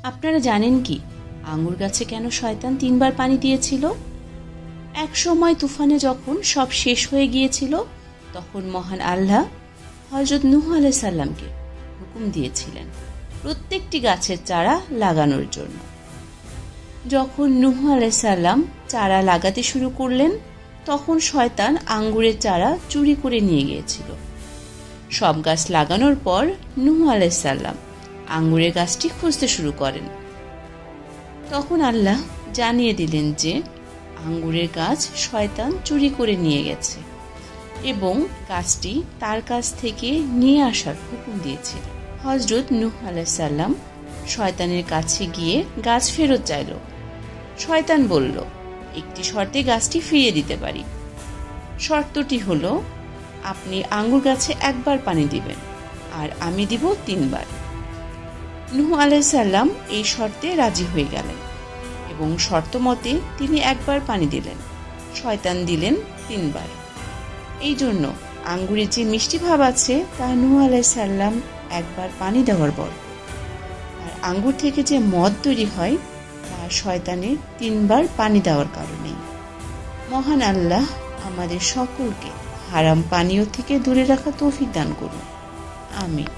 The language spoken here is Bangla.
আপনারা জানেন কি আঙ্গুর গাছে কেন শয়তান 3 বার পানি দিয়েছিল? এক সময় তুফানে যখন সব শেষ হয়ে গিয়েছিল, তখন মহান আল্লাহ হযরত নূহ আলাইহিস সালামকে হুকুম দিয়েছিলেন প্রত্যেকটি গাছের চারা লাগানোর জন্য। যখন নূহ আলাইহিস সালাম চারা লাগাতে শুরু করলেন, তখন শয়তান আঙ্গুরের চারা চুরি করে নিয়ে গিয়েছিল। সব গাছ লাগানোর পর নূহ আলাইহিস সালাম আঙ্গুরের গাছটি খুঁজতে শুরু করেন। তখন আল্লাহ জানিয়ে দিলেন যে আঙ্গুরের গাছ শয়তান চুরি করে নিয়ে গেছে এবং গাছটি তার কাছ থেকে নিয়ে আসার হুকুম দিয়েছিল। হযরত নূহ আলাইহিস সালাম শয়তানের কাছে গিয়ে গাছ ফেরত চাইল। শয়তান বলল, একটি শর্তে গাছটি ফিরিয়ে দিতে পারি। শর্তটি হলো, আপনি আঙ্গুর গাছে 1 বার পানি দিবেন আর আমি দিব 3 বার। নূহ আলাইহিস সালাম এই শর্তে রাজি হয়ে গেলেন এবং শর্ত মতে তিনি 1 বার পানি দিলেন, শয়তান দিলেন 3 বার। এই জন্য আঙ্গুরের যে মিষ্টি ভাব আছে তা নূহ আলাইহিস সালাম 1 বার পানি দেওয়ার পর, আর আঙ্গুর থেকে যে মদ তৈরি হয় তা শয়তানের 3 বার পানি দেওয়ার কারণে। মহান আল্লাহ আমাদের সকলকে হারাম পানীয় থেকে দূরে রাখা তৌফিক দান করুন। আমিন।